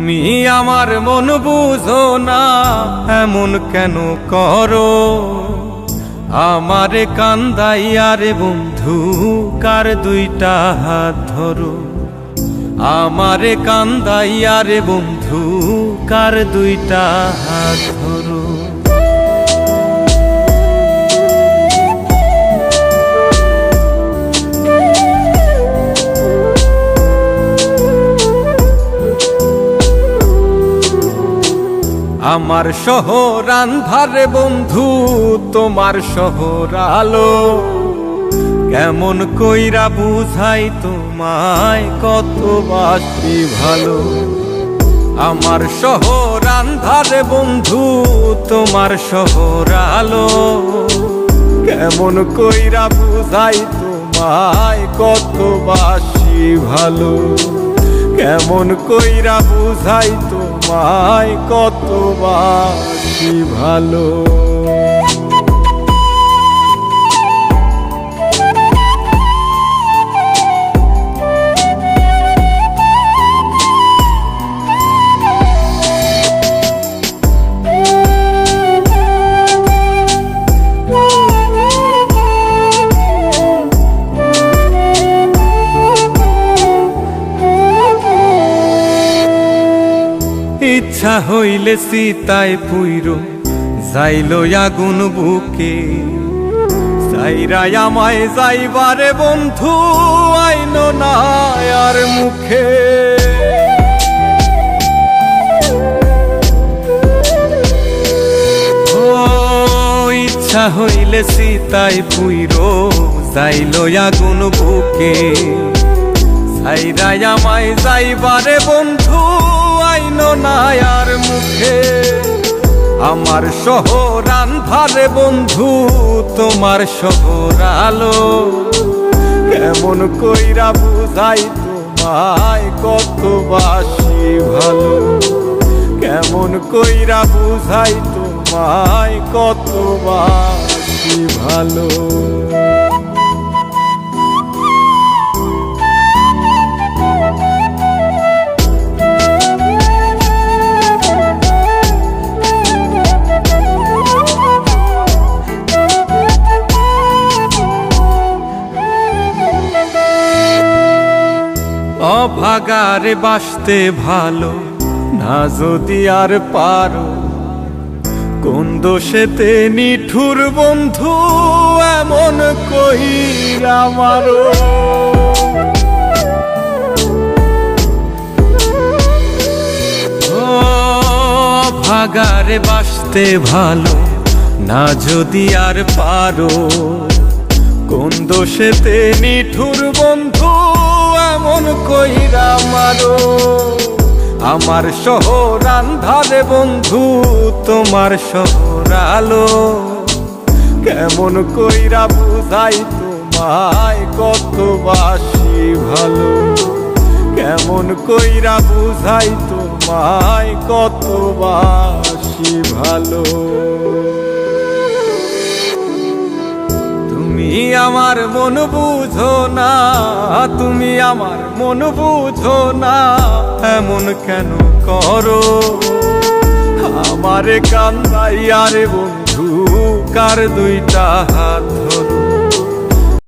তুমি আমার মন বুঝো না, এমন কেন করো? আমারে কান্দাইয়া রে বন্ধু, কার দুইটা হাত ধরো। আমারে কান্দাইয়া রে বন্ধু, কার দুইটা হাত ধরো। আমার শহর আন্ধারে বন্ধু, তোমার শহর আলো। কেমন কইরা বুঝাই তোমায়, কত বাসি ভালো। আমার শহর আন্ধারে বন্ধু, তোমার শহর আলো। কেমন কইরা বুঝাই তোমায়, কত বাসি ভালো। কেমন কইরা বুঝাই তোমায়, কত বাসি ভালো। ইচ্ছা হইলে সীতায় পুইরো যাইল আগুন বুকে। যাইরাই আমায় যাইবারে বন্ধু, আইন না আর মুখে। ও ইচ্ছা হইলে সীতায় পুইরো যাইল আগুন বুকে। যাইরাই আমায় যাইবারে বন্ধু, আইন না আর মুখে। আমার শহর আন্ধারে বন্ধু, তোমার শহর আলো। কেমন কইরা বুঝাই তোমায়, কত বাসি ভালো। কেমন কইরা বুঝাই তোমায়, কত বাসি ভালো। অভাগারে বাসতে ভালো না যদি আর পারো। কোন দোষেতে নিঠুর বন্ধু, এমন কইরা মারো। অভাগারে বাসতে ভালো না যদি আর পারো। কোন দোষেতে নিঠুর বন্ধু, এমন কইরা মারো। আমার শহর আন্ধারে বন্ধু, তোমার শহর আলো। কেমন কইরা বুঝাই তোমায়, কত বাসি ভালো। কেমন কইরা বুঝাই তোমায়, কত বাসি ভালো। তুমি আমার মন বুঝো না, তুমি আমার মন বুঝো না, এমন কেন করো? আমারে কান্দাইয়া রে বন্ধু, কার দুইটা হাত